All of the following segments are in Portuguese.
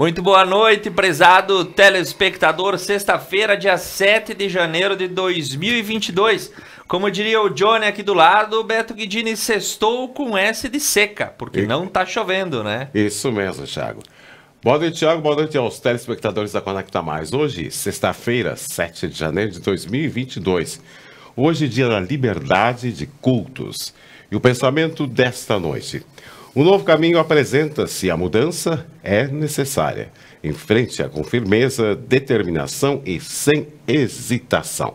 Muito boa noite, prezado telespectador. Sexta-feira, dia 7 de janeiro de 2022. Como diria o Johnny aqui do lado, o Beto Guidini sextou com S de seca, porque não tá chovendo, né? Isso mesmo, Thiago. Boa noite, Thiago. Boa noite aos telespectadores da Conecta Mais. Hoje, sexta-feira, 7 de janeiro de 2022. Hoje, dia da liberdade de cultos. E o pensamento desta noite. Um novo caminho apresenta-se, a mudança é necessária. Enfrente-a com firmeza, determinação e sem hesitação.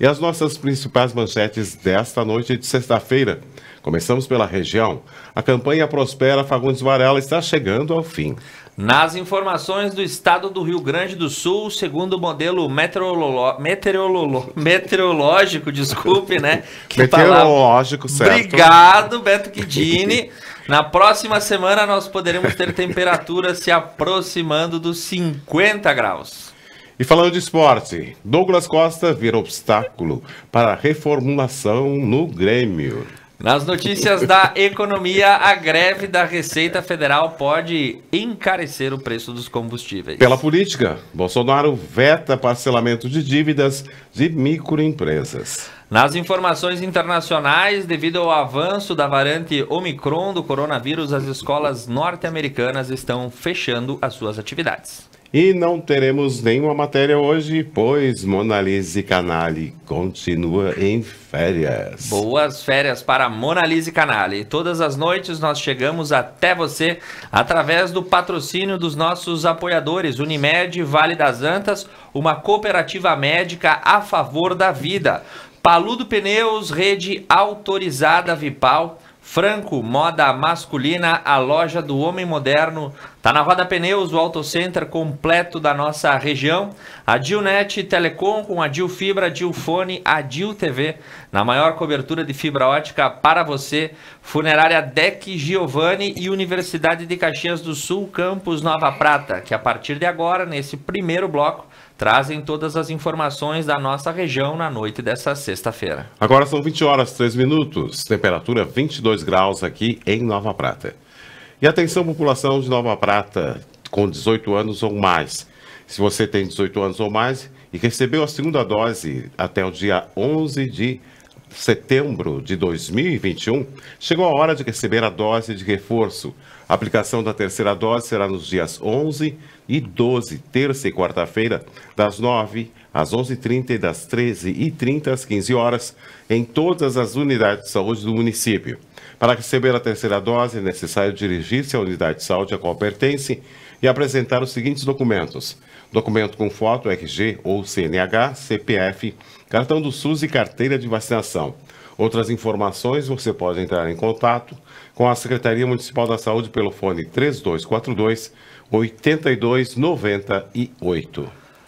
E as nossas principais manchetes desta noite de sexta-feira. Começamos pela região. A campanha Prospera Fagundes Varela está chegando ao fim. Nas informações do estado do Rio Grande do Sul, segundo o modelo meteorológico, desculpe, né? Meteorológico, certo. Obrigado, Beto Guidini. Na próxima semana nós poderemos ter temperatura se aproximando dos 50 graus. E falando de esporte, Douglas Costa vira obstáculo para a reformulação no Grêmio. Nas notícias da economia, a greve da Receita Federal pode encarecer o preço dos combustíveis. Pela política, Bolsonaro veta parcelamento de dívidas de microempresas. Nas informações internacionais, devido ao avanço da variante Omicron do coronavírus, as escolas norte-americanas estão fechando as suas atividades. E não teremos nenhuma matéria hoje, pois Monalise Canali continua em férias. Boas férias para Monalise Canali. Todas as noites nós chegamos até você através do patrocínio dos nossos apoiadores, Unimed Vale das Antas, uma cooperativa médica a favor da vida. Paludo Pneus, rede autorizada Vipal. Franco, moda masculina, a loja do homem moderno. Tá na Roda Pneus, o autocenter completo da nossa região. A Dilnet Telecom com a Dil Fibra, a Dil Fone, a Dil TV. Na maior cobertura de fibra ótica para você. Funerária Deck Giovanni e Universidade de Caxias do Sul, Campus Nova Prata, que a partir de agora, nesse primeiro bloco, trazem todas as informações da nossa região na noite dessa sexta-feira. Agora são 20 horas 3 minutos, temperatura 22 graus aqui em Nova Prata. E atenção, população de Nova Prata com 18 anos ou mais. Se você tem 18 anos ou mais e recebeu a segunda dose até o dia 11 de setembro de 2021, chegou a hora de receber a dose de reforço. A aplicação da terceira dose será nos dias 11 e 12, terça e quarta-feira, das 9 às 11h30 e das 13h30 às 15 horas, em todas as unidades de saúde do município. Para receber a terceira dose, é necessário dirigir-se à unidade de saúde a qual pertence e apresentar os seguintes documentos: documento com foto, RG ou CNH, CPF, cartão do SUS e carteira de vacinação. Outras informações você pode entrar em contato com a Secretaria Municipal da Saúde pelo fone 3242-8298.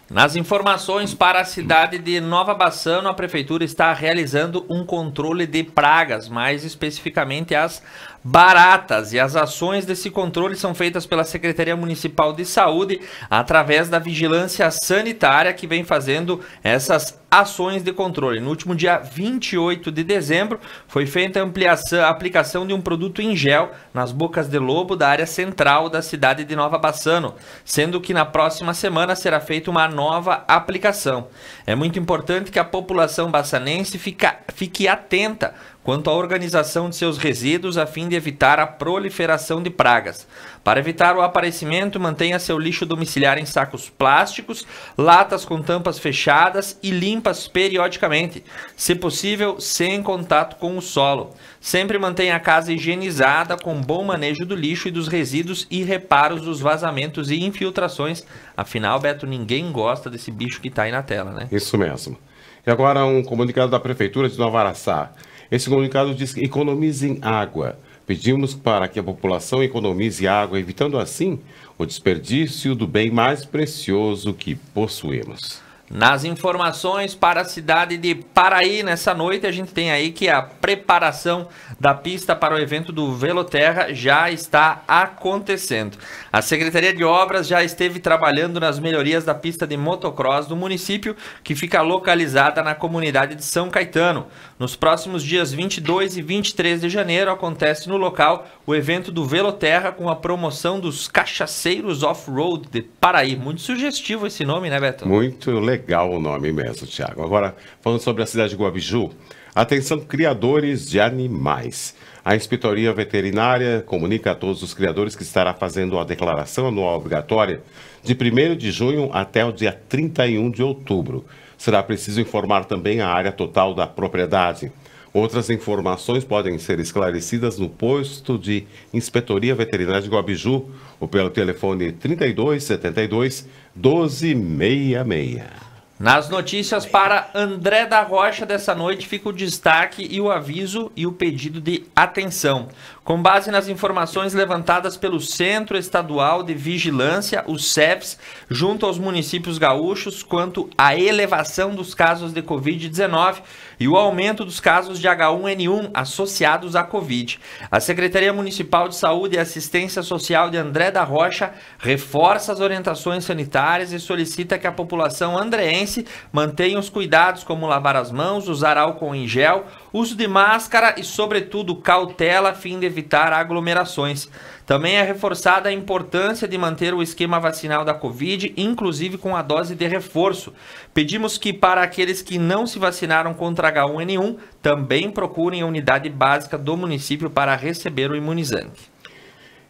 Nas informações para a cidade de Nova Bassano, a Prefeitura está realizando um controle de pragas, mais especificamente as baratas. E as ações desse controle são feitas pela Secretaria Municipal de Saúde através da Vigilância Sanitária, que vem fazendo essas ações de controle. No último dia 28 de dezembro, foi feita a aplicação de um produto em gel nas bocas de lobo da área central da cidade de Nova Bassano, sendo que na próxima semana será feita uma nova aplicação. É muito importante que a população bassanense fique atenta quanto à organização de seus resíduos a fim de evitar a proliferação de pragas. Para evitar o aparecimento, mantenha seu lixo domiciliar em sacos plásticos, latas com tampas fechadas e limpas periodicamente, se possível sem contato com o solo. Sempre mantenha a casa higienizada com bom manejo do lixo e dos resíduos e reparos dos vazamentos e infiltrações. Afinal, Beto, ninguém gosta desse bicho que está aí na tela, né? Isso mesmo. E agora um comunicado da Prefeitura de Nova Araçá. Esse comunicado diz que economizem água. Pedimos para que a população economize água, evitando assim o desperdício do bem mais precioso que possuímos. Nas informações para a cidade de Paraí, nessa noite a gente tem aí que a preparação da pista para o evento do Veloterra já está acontecendo. A Secretaria de Obras já esteve trabalhando nas melhorias da pista de motocross do município, que fica localizada na comunidade de São Caetano. Nos próximos dias 22 e 23 de janeiro acontece no local o evento do Veloterra com a promoção dos Cachaceiros Off-Road de Paraí. Muito sugestivo esse nome, né, Beto? Muito legal o nome mesmo, Thiago. Agora, falando sobre a cidade de Guabiju, atenção criadores de animais. A Inspetoria Veterinária comunica a todos os criadores que estará fazendo a declaração anual obrigatória de 1º de junho até o dia 31 de outubro. Será preciso informar também a área total da propriedade. Outras informações podem ser esclarecidas no posto de Inspetoria Veterinária de Guabiju ou pelo telefone 3272 1266. Nas notícias para André da Rocha dessa noite fica o destaque e o aviso e o pedido de atenção. Com base nas informações levantadas pelo Centro Estadual de Vigilância, o CEVS, junto aos municípios gaúchos, quanto à elevação dos casos de Covid-19 e o aumento dos casos de H1N1 associados à Covid. A Secretaria Municipal de Saúde e Assistência Social de André da Rocha reforça as orientações sanitárias e solicita que a população andreense mantenha os cuidados como lavar as mãos, usar álcool em gel, uso de máscara e, sobretudo, cautela a fim de evitar aglomerações. Também é reforçada a importância de manter o esquema vacinal da Covid, inclusive com a dose de reforço. Pedimos que, para aqueles que não se vacinaram contra H1N1, também procurem a unidade básica do município para receber o imunizante.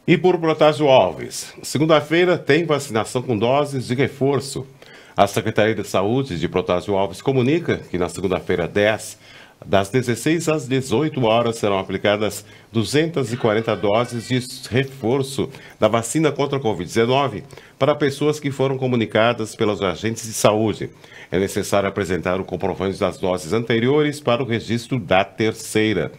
E por Protásio Alves, segunda-feira tem vacinação com doses de reforço. A Secretaria de Saúde de Protásio Alves comunica que na segunda-feira 10, das 16 às 18 horas, serão aplicadas 240 doses de reforço da vacina contra a Covid-19 para pessoas que foram comunicadas pelos agentes de saúde. É necessário apresentar o comprovante das doses anteriores para o registro da terceira.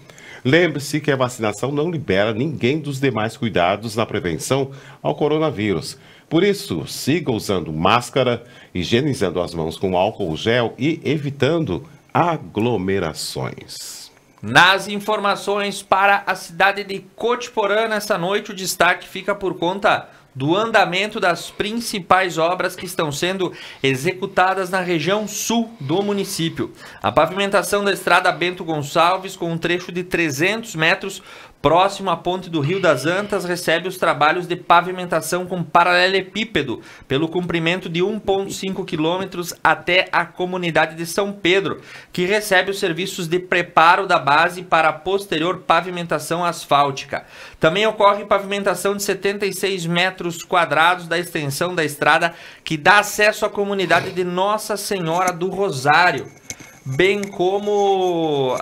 Lembre-se que a vacinação não libera ninguém dos demais cuidados na prevenção ao coronavírus. Por isso, siga usando máscara, higienizando as mãos com álcool gel e evitando aglomerações. Nas informações para a cidade de Cotiporã, nessa noite o destaque fica por conta do andamento das principais obras que estão sendo executadas na região sul do município. A pavimentação da estrada Bento Gonçalves, com um trecho de 300 metros, próximo à ponte do Rio das Antas, recebe os trabalhos de pavimentação com paralelepípedo, pelo comprimento de 1,5 quilômetros até a comunidade de São Pedro, que recebe os serviços de preparo da base para a posterior pavimentação asfáltica. Também ocorre pavimentação de 76 metros quadrados da extensão da estrada que dá acesso à comunidade de Nossa Senhora do Rosário, bem como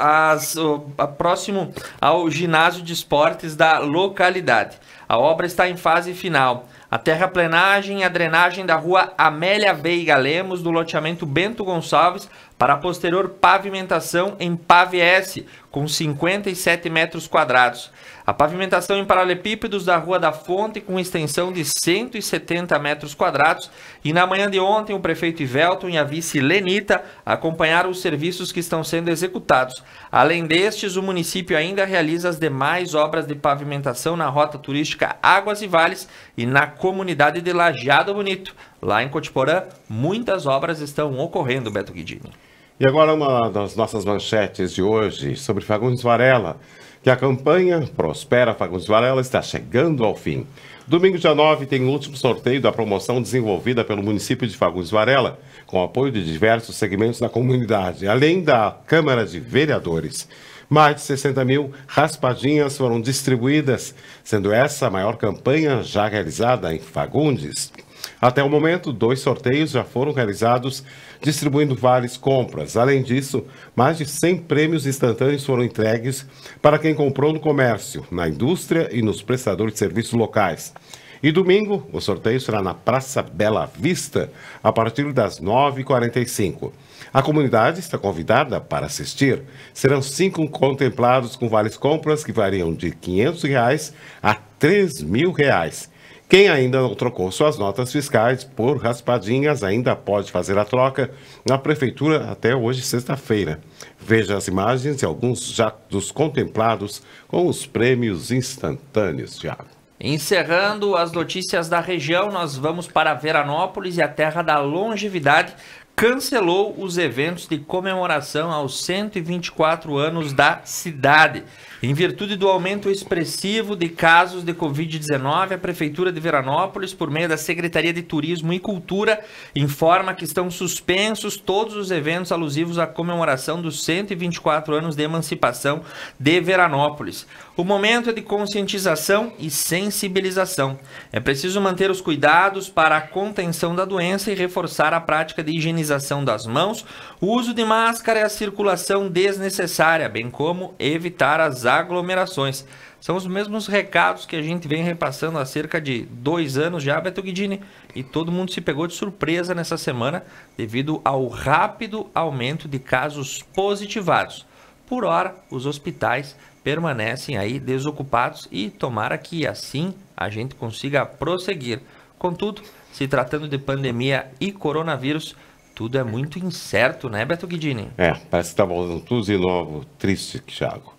próximo ao ginásio de esportes da localidade. A obra está em fase final. A terraplenagem e a drenagem da rua Amélia Veiga Lemos, do loteamento Bento Gonçalves, para a posterior pavimentação em PAVS, com 57 metros quadrados. A pavimentação em paralelepípedos da Rua da Fonte, com extensão de 170 metros quadrados. E na manhã de ontem, o prefeito Ivelton e a vice Lenita acompanharam os serviços que estão sendo executados. Além destes, o município ainda realiza as demais obras de pavimentação na rota turística Águas e Vales e na comunidade de Lajeado Bonito. Lá em Cotiporã, muitas obras estão ocorrendo, Beto Guidini. E agora uma das nossas manchetes de hoje sobre Fagundes Varela, que a campanha Prospera Fagundes Varela está chegando ao fim. Domingo, dia 9, tem o último sorteio da promoção desenvolvida pelo município de Fagundes Varela, com apoio de diversos segmentos da comunidade, além da Câmara de Vereadores. Mais de 60 mil raspadinhas foram distribuídas, sendo essa a maior campanha já realizada em Fagundes. Até o momento, 2 sorteios já foram realizados, distribuindo vales compras. Além disso, mais de 100 prêmios instantâneos foram entregues para quem comprou no comércio, na indústria e nos prestadores de serviços locais. E domingo, o sorteio será na Praça Bela Vista, a partir das 9h45. A comunidade está convidada para assistir. Serão 5 contemplados com vales compras que variam de R$ 500 a R$ 3.000. Quem ainda não trocou suas notas fiscais por raspadinhas ainda pode fazer a troca na Prefeitura até hoje, sexta-feira. Veja as imagens e alguns já dos contemplados com os prêmios instantâneos, Thiago. Encerrando as notícias da região, nós vamos para Veranópolis e a terra da longevidade cancelou os eventos de comemoração aos 124 anos da cidade. Em virtude do aumento expressivo de casos de Covid-19, a Prefeitura de Veranópolis, por meio da Secretaria de Turismo e Cultura, informa que estão suspensos todos os eventos alusivos à comemoração dos 124 anos de emancipação de Veranópolis. O momento é de conscientização e sensibilização. É preciso manter os cuidados para a contenção da doença e reforçar a prática de higienização das mãos, o uso de máscara e a circulação desnecessária, bem como evitar as aglomerações. São os mesmos recados que a gente vem repassando há cerca de 2 anos já, Beto Guidini, e todo mundo se pegou de surpresa nessa semana devido ao rápido aumento de casos positivados. Por hora, os hospitais permanecem aí desocupados e tomara que assim a gente consiga prosseguir. Contudo, se tratando de pandemia e coronavírus, tudo é muito incerto, né, Beto Guidini? Parece que está voltando tudo de novo. Triste, Thiago.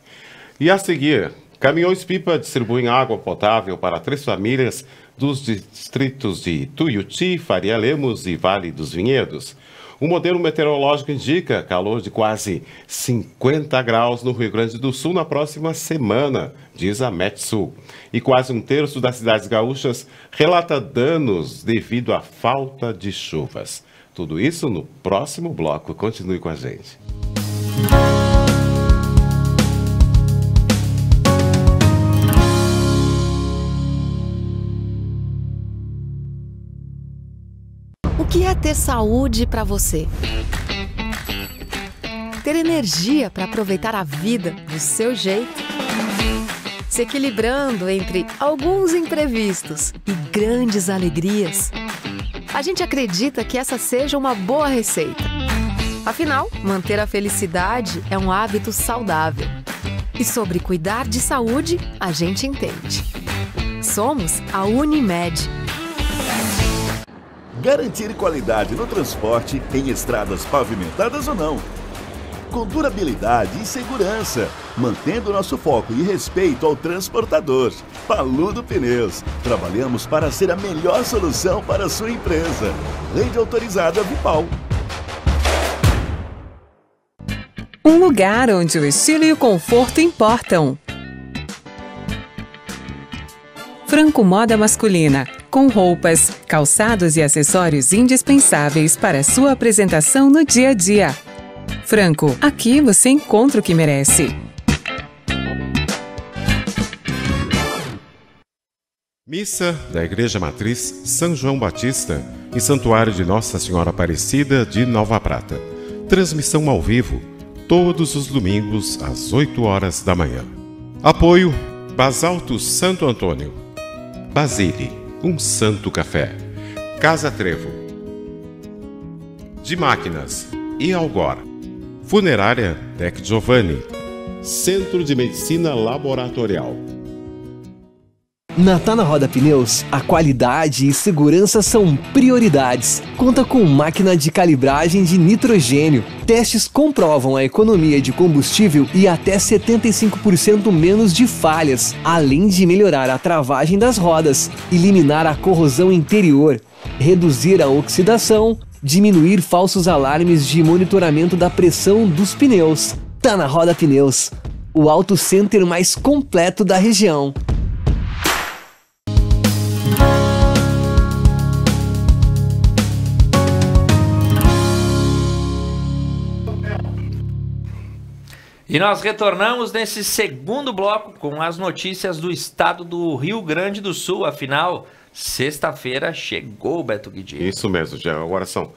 E a seguir, caminhões-pipa distribuem água potável para 3 famílias dos distritos de Tuiuti, Faria Lemos e Vale dos Vinhedos. O modelo meteorológico indica calor de quase 50 graus no Rio Grande do Sul na próxima semana, diz a Metsul. E quase 1/3 das cidades gaúchas relata danos devido à falta de chuvas. Tudo isso no próximo bloco. Continue com a gente. O que é ter saúde para você? Ter energia para aproveitar a vida do seu jeito? Se equilibrando entre alguns imprevistos e grandes alegrias? A gente acredita que essa seja uma boa receita. Afinal, manter a felicidade é um hábito saudável. E sobre cuidar de saúde, a gente entende. Somos a Unimed. Garantir qualidade no transporte em estradas pavimentadas ou não. Com durabilidade e segurança, mantendo nosso foco e respeito ao transportador. Paludo Pneus. Trabalhamos para ser a melhor solução para a sua empresa. Rede autorizada Vipal. Um lugar onde o estilo e o conforto importam. Franco Moda Masculina. Com roupas, calçados e acessórios indispensáveis para a sua apresentação no dia a dia. Franco, aqui você encontra o que merece. Missa da Igreja Matriz São João Batista e Santuário de Nossa Senhora Aparecida de Nova Prata. Transmissão ao vivo, todos os domingos às 8 horas da manhã. Apoio Basalto Santo Antônio. Basile, um santo café. Casa Trevo. De Máquinas e Algor. Funerária Tec Giovanni. Centro de Medicina Laboratorial. Na Tá na Roda Pneus, a qualidade e segurança são prioridades. Conta com máquina de calibragem de nitrogênio. Testes comprovam a economia de combustível e até 75% menos de falhas, além de melhorar a travagem das rodas, eliminar a corrosão interior, reduzir a oxidação, diminuir falsos alarmes de monitoramento da pressão dos pneus. Tá na Roda Pneus, o auto center mais completo da região. E nós retornamos nesse segundo bloco com as notícias do estado do Rio Grande do Sul. Afinal, sexta-feira chegou, Beto Guidini. Isso mesmo, Tiago. Agora são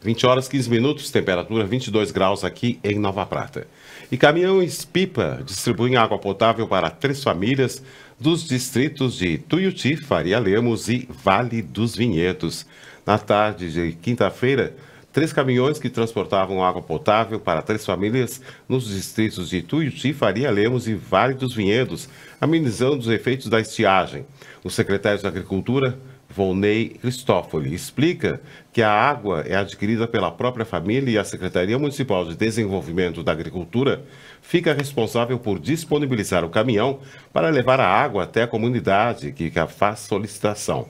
20 horas 15 minutos, temperatura 22 graus aqui em Nova Prata. E caminhões-pipa distribuem água potável para 3 famílias dos distritos de Tuiuti, Faria Lemos e Vale dos Vinhedos. Na tarde de quinta-feira, 3 caminhões que transportavam água potável para 3 famílias nos distritos de Tuiuti, Faria Lemos e Vale dos Vinhedos, amenizando os efeitos da estiagem. O secretário de Agricultura, Volney Cristófoli, explica que a água é adquirida pela própria família e a Secretaria Municipal de Desenvolvimento da Agricultura fica responsável por disponibilizar o caminhão para levar a água até a comunidade que faz solicitação.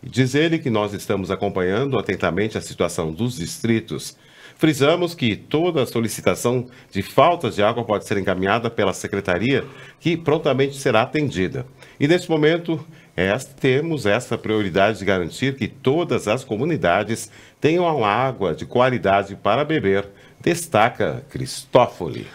E diz ele que nós estamos acompanhando atentamente a situação dos distritos. Frisamos que toda solicitação de falta de água pode ser encaminhada pela Secretaria, que prontamente será atendida. E neste momento, temos essa prioridade de garantir que todas as comunidades tenham água de qualidade para beber, destaca Cristófoli.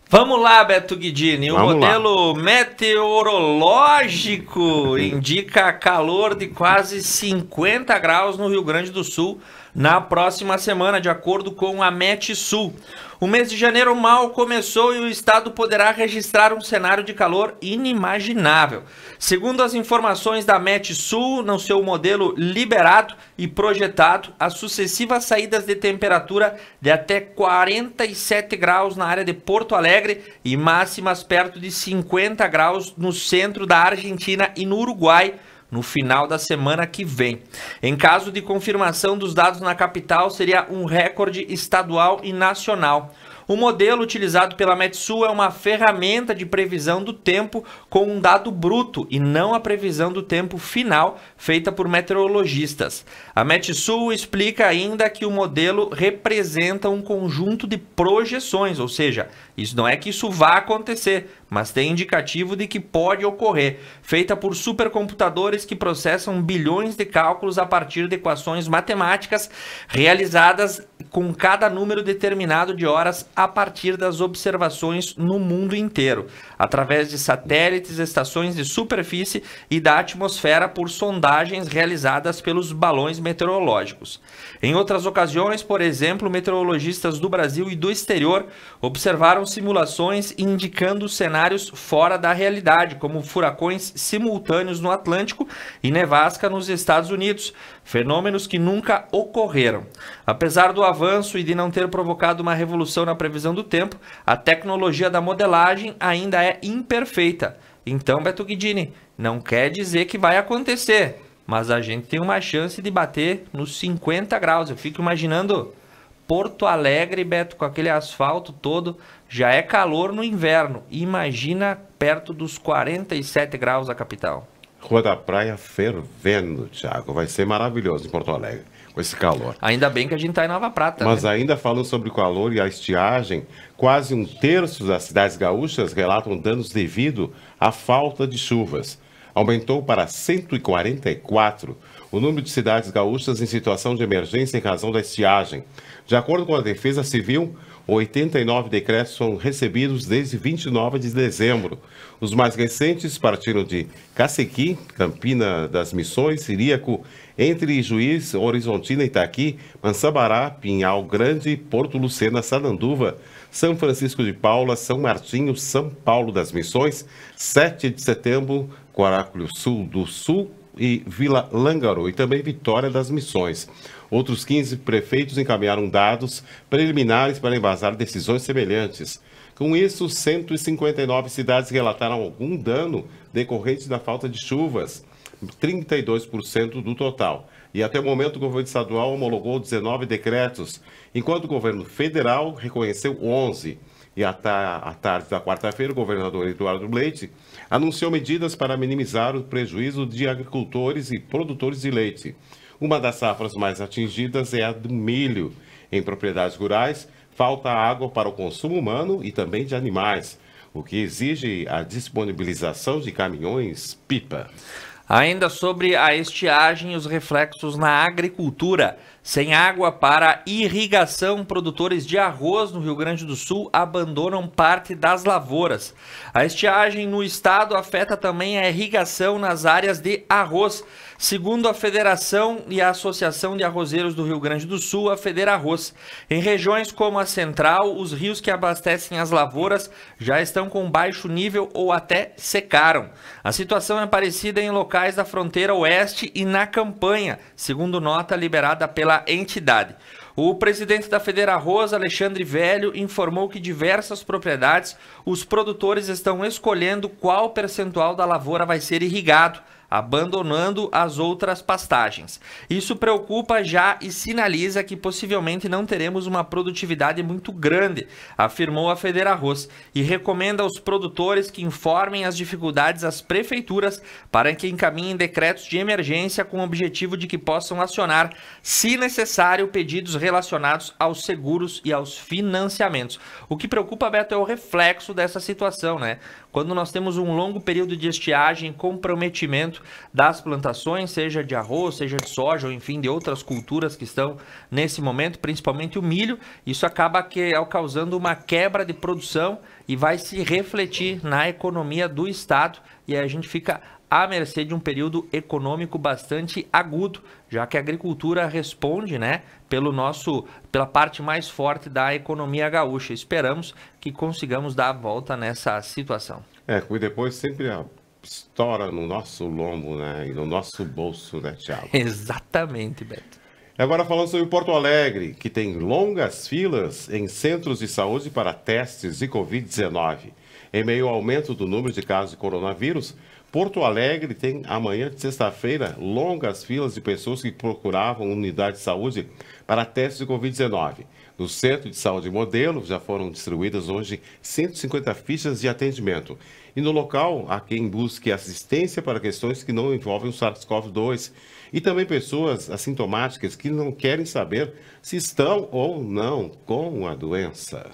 Vamos lá, Beto Guidini. O modelo lá. Meteorológico indica calor de quase 50 graus no Rio Grande do Sul na próxima semana, de acordo com a Metsul. O mês de janeiro mal começou e o estado poderá registrar um cenário de calor inimaginável. Segundo as informações da Metsul, no seu modelo liberado e projetado, as sucessivas saídas de temperatura de até 47 graus na área de Porto Alegre e máximas perto de 50 graus no centro da Argentina e no Uruguai, no final da semana que vem. Em caso de confirmação dos dados na capital, seria um recorde estadual e nacional. O modelo utilizado pela Metsul é uma ferramenta de previsão do tempo com um dado bruto e não a previsão do tempo final feita por meteorologistas. A Metsul explica ainda que o modelo representa um conjunto de projeções, ou seja, isso não é que isso vá acontecer, mas tem indicativo de que pode ocorrer, feita por supercomputadores que processam bilhões de cálculos a partir de equações matemáticas realizadas com cada número determinado de horas a partir das observações no mundo inteiro, através de satélites, estações de superfície e da atmosfera por sondagens realizadas pelos balões meteorológicos. Em outras ocasiões, por exemplo, meteorologistas do Brasil e do exterior observaram simulações indicando cenários fora da realidade, como furacões simultâneos no Atlântico e nevasca nos Estados Unidos, fenômenos que nunca ocorreram. Apesar do avanço e de não ter provocado uma revolução na previsão do tempo, a tecnologia da modelagem ainda é imperfeita. Então, Beto Guidini, não quer dizer que vai acontecer, mas a gente tem uma chance de bater nos 50 graus. Eu fico imaginando Porto Alegre, Beto, com aquele asfalto todo, já é calor no inverno. Imagina perto dos 47 graus a capital. Rua da Praia fervendo, Thiago. Vai ser maravilhoso em Porto Alegre, com esse calor. Ainda bem que a gente está em Nova Prata. Mas né? ainda falando sobre o calor e a estiagem, quase 1/3 das cidades gaúchas relatam danos devido à falta de chuvas. Aumentou para 144 o número de cidades gaúchas em situação de emergência em razão da estiagem. De acordo com a Defesa Civil, 89 decretos são recebidos desde 29 de dezembro. Os mais recentes partiram de Cacequi, Campina das Missões, Siríaco, entre Juiz, Horizontina, Itaqui, Mansabará, Pinhal Grande, Porto Lucena, Sananduva, São Francisco de Paula, São Martinho, São Paulo das Missões, 7 de setembro, Coráculo Sul do Sul e Vila Lângaro e também Vitória das Missões. Outros 15 prefeitos encaminharam dados preliminares para embasar decisões semelhantes. Com isso, 159 cidades relataram algum dano decorrente da falta de chuvas, 32% do total. E até o momento o governo estadual homologou 19 decretos, enquanto o governo federal reconheceu 11. E à tarde da quarta-feira, o governador Eduardo Leite anunciou medidas para minimizar o prejuízo de agricultores e produtores de leite. Uma das safras mais atingidas é a do milho. Em propriedades rurais, falta água para o consumo humano e também de animais, o que exige a disponibilização de caminhões-pipa. Ainda sobre a estiagem e os reflexos na agricultura. Sem água para irrigação, produtores de arroz no Rio Grande do Sul abandonam parte das lavouras. A estiagem no estado afeta também a irrigação nas áreas de arroz. Segundo a Federação e a Associação de Arrozeiros do Rio Grande do Sul, a Federarroz, em regiões como a Central, os rios que abastecem as lavouras já estão com baixo nível ou até secaram. A situação é parecida em locais da fronteira oeste e na Campanha, segundo nota liberada pela entidade. O presidente da Federarroz, Alexandre Velho, informou que diversas propriedades os produtores estão escolhendo qual percentual da lavoura vai ser irrigado, abandonando as outras pastagens. Isso preocupa já e sinaliza que possivelmente não teremos uma produtividade muito grande, afirmou a Federarroz, e recomenda aos produtores que informem as dificuldades às prefeituras para que encaminhem decretos de emergência com o objetivo de que possam acionar, se necessário, pedidos relacionados aos seguros e aos financiamentos. O que preocupa, Beto, é o reflexo dessa situação, né? Quando nós temos um longo período de estiagem, comprometimento das plantações, seja de arroz, seja de soja, ou enfim, de outras culturas que estão nesse momento, principalmente o milho, isso acaba causando uma quebra de produção e vai se refletir na economia do estado, e aí a gente fica à mercê de um período econômico bastante agudo, já que a agricultura responde, né, pela parte mais forte da economia gaúcha. Esperamos que consigamos dar a volta nessa situação. E depois sempre estoura no nosso lombo, né, e no nosso bolso, né, Thiago? Exatamente, Beto. Agora falando sobre Porto Alegre, que tem longas filas em centros de saúde para testes de Covid-19. Em meio ao aumento do número de casos de coronavírus, Porto Alegre tem amanhã de sexta-feira longas filas de pessoas que procuravam unidade de saúde para testes de Covid-19. No Centro de Saúde Modelo já foram distribuídas hoje 150 fichas de atendimento. E no local há quem busque assistência para questões que não envolvem o SARS-CoV-2 e também pessoas assintomáticas que não querem saber se estão ou não com a doença.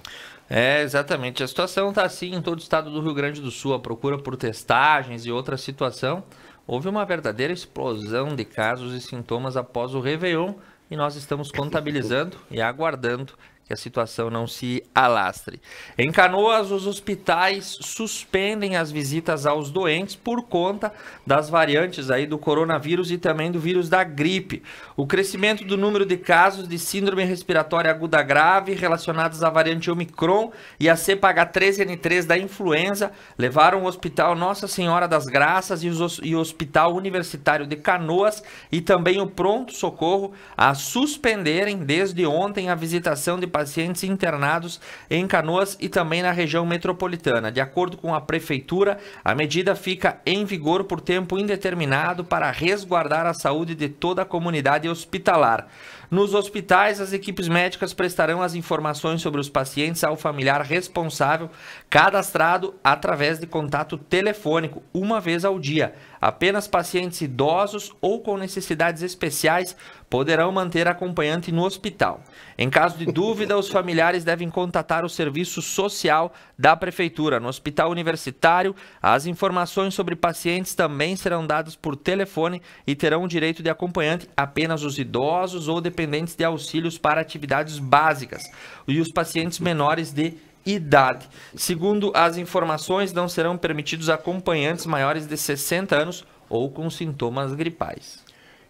Exatamente. A situação está assim em todo o estado do Rio Grande do Sul. A procura por testagens e outra situação. Houve uma verdadeira explosão de casos e sintomas após o Réveillon e nós estamos contabilizando e aguardando que a situação não se alastre. Em Canoas, os hospitais suspendem as visitas aos doentes por conta das variantes aí do coronavírus e também do vírus da gripe. O crescimento do número de casos de síndrome respiratória aguda grave relacionados à variante Omicron e a cepa H3N3 da influenza levaram o Hospital Nossa Senhora das Graças e o Hospital Universitário de Canoas e também o Pronto Socorro a suspenderem desde ontem a visitação de pacientes internados em Canoas e também na região metropolitana. De acordo com a Prefeitura, a medida fica em vigor por tempo indeterminado para resguardar a saúde de toda a comunidade hospitalar. Nos hospitais, as equipes médicas prestarão as informações sobre os pacientes ao familiar responsável, cadastrado através de contato telefônico, uma vez ao dia. Apenas pacientes idosos ou com necessidades especiais poderão manter acompanhante no hospital. Em caso de dúvida, os familiares devem contatar o serviço social da Prefeitura. No Hospital Universitário, as informações sobre pacientes também serão dadas por telefone e terão o direito de acompanhante apenas os idosos ou dependentes de auxílios para atividades básicas e os pacientes menores de idade. Segundo as informações, não serão permitidos acompanhantes maiores de 60 anos ou com sintomas gripais.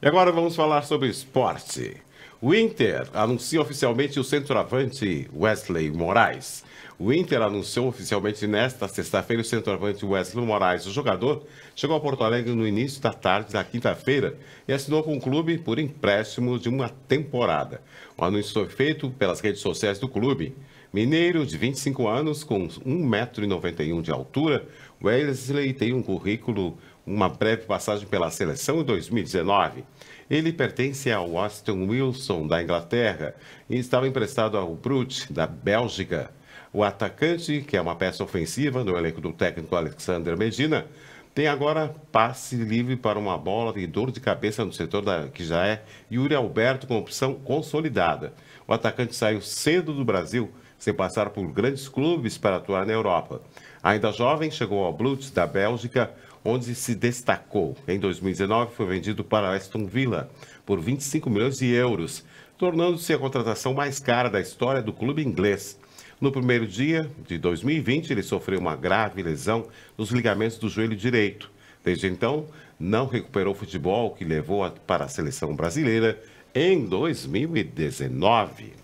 E agora vamos falar sobre esporte. O Inter anuncia oficialmente o centroavante Wesley Moraes. O Inter anunciou oficialmente nesta sexta-feira o centroavante Wesley Moraes. O jogador chegou a Porto Alegre no início da tarde da quinta-feira e assinou com o clube por empréstimo de uma temporada. O anúncio foi feito pelas redes sociais do clube. Mineiro, de 25 anos, com 1,91 m de altura, Wesley tem um currículo, uma breve passagem pela seleção em 2019. Ele pertence ao Aston Wilson, da Inglaterra, e estava emprestado ao Brugge, da Bélgica. O atacante, que é uma peça ofensiva no elenco do técnico Alexander Medina, tem agora passe livre para uma bola de dor de cabeça no setor que já é Yuri Alberto com opção consolidada. O atacante saiu cedo do Brasil, sem passar por grandes clubes para atuar na Europa. Ainda jovem, chegou ao Blues da Bélgica, onde se destacou. Em 2019, foi vendido para Aston Villa por 25 milhões de euros, tornando-se a contratação mais cara da história do clube inglês. No primeiro dia de 2020, ele sofreu uma grave lesão nos ligamentos do joelho direito. Desde então, não recuperou o futebol que levou para a seleção brasileira em 2019.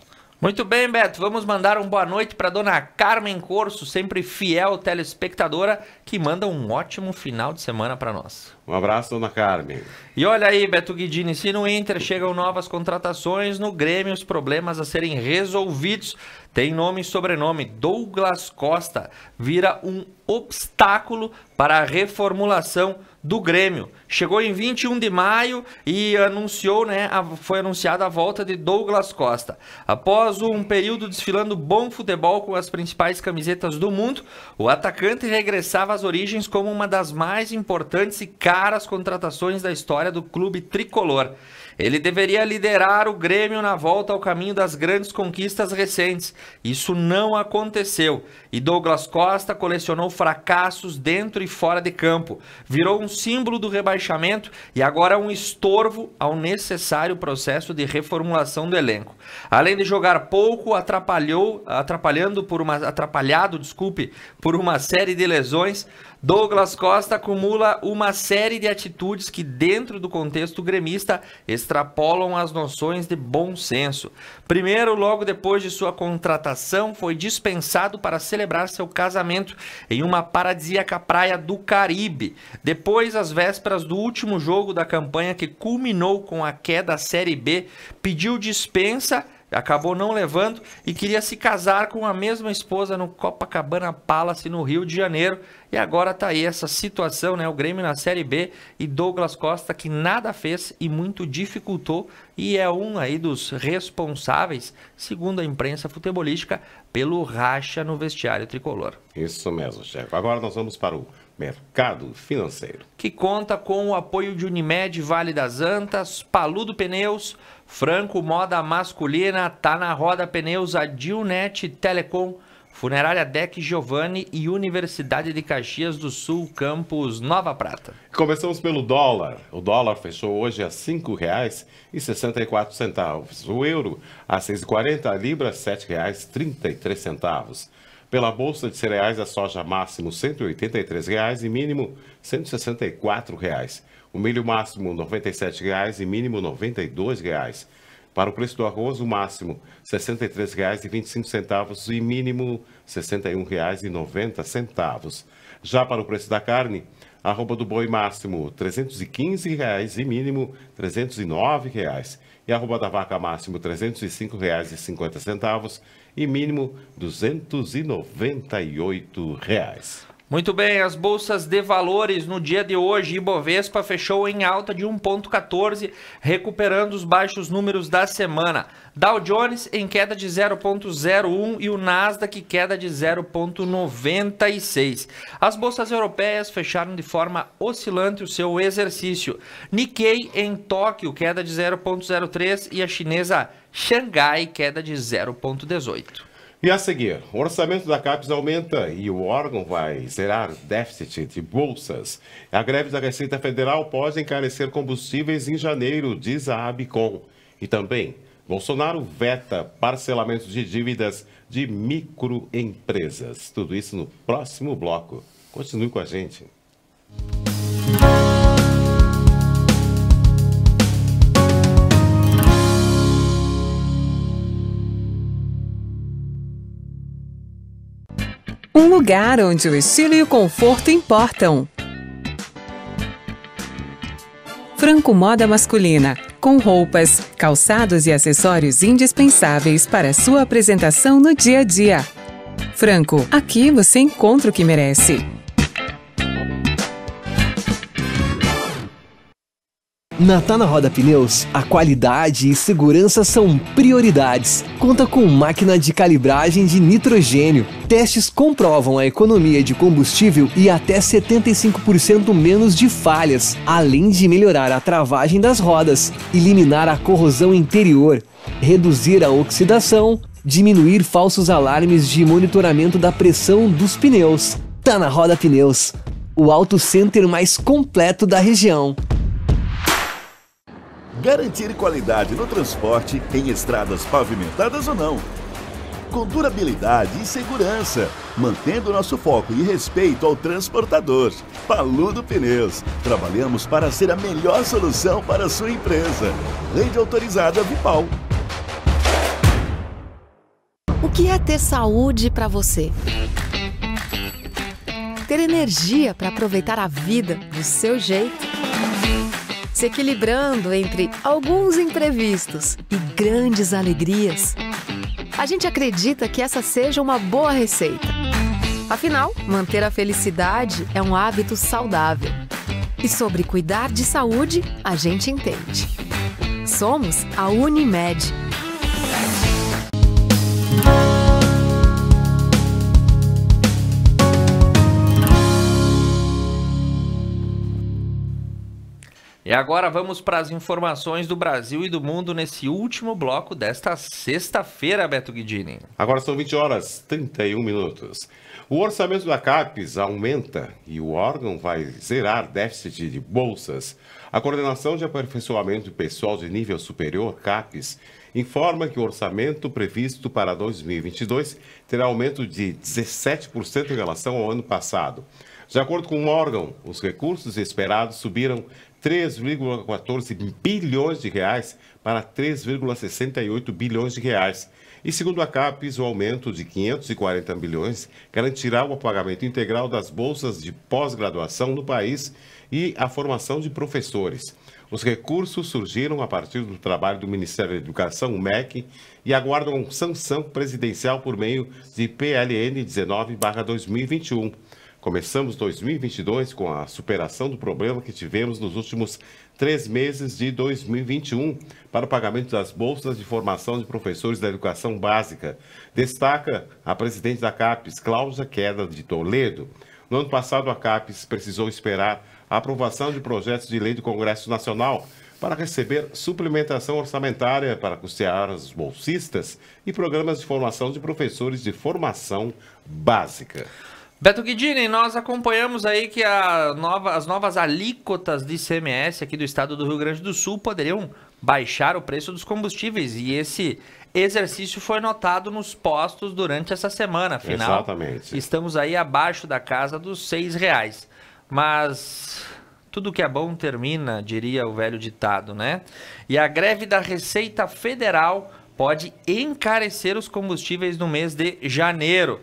Muito bem, Beto. Vamos mandar uma boa noite para dona Carmen Corso, sempre fiel telespectadora, que manda um ótimo final de semana para nós. Um abraço, dona Carmen. E olha aí, Beto Guidini, se no Inter chegam novas contratações, no Grêmio os problemas a serem resolvidos. Tem nome e sobrenome, Douglas Costa, vira um obstáculo para a reformulação do Grêmio. Chegou em 21 de maio e foi anunciada a volta de Douglas Costa. Após um período desfilando bom futebol com as principais camisetas do mundo, o atacante regressava às origens como uma das mais importantes e caras contratações da história do clube tricolor. Ele deveria liderar o Grêmio na volta ao caminho das grandes conquistas recentes. Isso não aconteceu. E Douglas Costa colecionou fracassos dentro e fora de campo. Virou um símbolo do rebaixamento e agora um estorvo ao necessário processo de reformulação do elenco. Além de jogar pouco, atrapalhado por uma série de lesões, Douglas Costa acumula uma série de atitudes que, dentro do contexto gremista, extrapolam as noções de bom senso. Primeiro, logo depois de sua contratação, foi dispensado para celebrar seu casamento em uma paradisíaca praia do Caribe. Depois, às vésperas do último jogo da campanha que culminou com a queda da Série B, pediu dispensa, acabou não levando e queria se casar com a mesma esposa no Copacabana Palace, no Rio de Janeiro. E agora tá aí essa situação, né? O Grêmio na Série B e Douglas Costa que nada fez e muito dificultou e é um aí dos responsáveis, segundo a imprensa futebolística, pelo racha no vestiário tricolor. Isso mesmo, chefe. Agora nós vamos para o mercado financeiro, que conta com o apoio de Unimed, Vale das Antas, Paludo Pneus, Franco Moda Masculina, Tá na Roda Pneus, Adilnet Telecom, Funerária Deck Giovanni e Universidade de Caxias do Sul, Campus Nova Prata. Começamos pelo dólar. O dólar fechou hoje a R$ 5,64. O euro a 6,40, a libra R$ 7,33. Pela Bolsa de Cereais, a soja máximo R$ 183,00 e mínimo R$ 164,00. O milho máximo R$ 97,00 e mínimo R$ 92,00. Para o preço do arroz, o máximo R$ 63,25 e mínimo R$ 61,90. Já para o preço da carne, a arroba do boi máximo R$ 315,00 e mínimo R$ 309,00. E a arroba da vaca máximo R$ 305,50 e mínimo R$ 298,00. Muito bem, as bolsas de valores no dia de hoje, Ibovespa fechou em alta de 1,14, recuperando os baixos números da semana. Dow Jones em queda de 0,01 e o Nasdaq queda de 0,96. As bolsas europeias fecharam de forma oscilante o seu exercício. Nikkei em Tóquio queda de 0,03 e a chinesa Xangai queda de 0,18. E a seguir, o orçamento da CAPES aumenta e o órgão vai zerar déficit de bolsas. A greve da Receita Federal pode encarecer combustíveis em janeiro, diz a Abicom. E também, Bolsonaro veta parcelamento de dívidas de microempresas. Tudo isso no próximo bloco. Continue com a gente. Um lugar onde o estilo e o conforto importam. Franco Moda Masculina, com roupas, calçados e acessórios indispensáveis para sua apresentação no dia a dia. Franco, aqui você encontra o que merece. Na Tá na Roda Pneus, a qualidade e segurança são prioridades. Conta com máquina de calibragem de nitrogênio. Testes comprovam a economia de combustível e até 75% menos de falhas, além de melhorar a travagem das rodas, eliminar a corrosão interior, reduzir a oxidação, diminuir falsos alarmes de monitoramento da pressão dos pneus. Tá na Roda Pneus, o auto center mais completo da região. Garantir qualidade no transporte em estradas pavimentadas ou não. Com durabilidade e segurança, mantendo nosso foco e respeito ao transportador. Paludo Pneus. Trabalhamos para ser a melhor solução para a sua empresa. Rede autorizada Vipal. que é ter saúde para você? Ter energia para aproveitar a vida do seu jeito? Se equilibrando entre alguns imprevistos e grandes alegrias? A gente acredita que essa seja uma boa receita. Afinal, manter a felicidade é um hábito saudável. E sobre cuidar de saúde, a gente entende. Somos a Unimed. E agora vamos para as informações do Brasil e do mundo nesse último bloco desta sexta-feira, Beto Guidini. Agora são 20h31. O orçamento da CAPES aumenta e o órgão vai zerar déficit de bolsas. A Coordenação de Aperfeiçoamento de Pessoal de Nível Superior, CAPES, informa que o orçamento previsto para 2022 terá aumento de 17% em relação ao ano passado. De acordo com o órgão, os recursos esperados subiram 3,14 bilhões de reais para 3,68 bilhões de reais. E segundo a CAPES, o aumento de 540 bilhões garantirá o pagamento integral das bolsas de pós-graduação no país e a formação de professores. Os recursos surgiram a partir do trabalho do Ministério da Educação, o MEC, e aguardam sanção presidencial por meio de PLN 19/2021. Começamos 2022 com a superação do problema que tivemos nos últimos 3 meses de 2021 para o pagamento das bolsas de formação de professores da educação básica, destaca a presidente da CAPES, Cláudia Queda de Toledo. No ano passado, a CAPES precisou esperar a aprovação de projetos de lei do Congresso Nacional para receber suplementação orçamentária para custear os bolsistas e programas de formação de professores de formação básica. Beto Guidini, nós acompanhamos aí que as novas alíquotas de ICMS aqui do estado do Rio Grande do Sul poderiam baixar o preço dos combustíveis e esse exercício foi notado nos postos durante essa semana. Afinal, exatamente, estamos aí abaixo da casa dos R$6. Mas tudo que é bom termina, diria o velho ditado, né? E a greve da Receita Federal pode encarecer os combustíveis no mês de janeiro.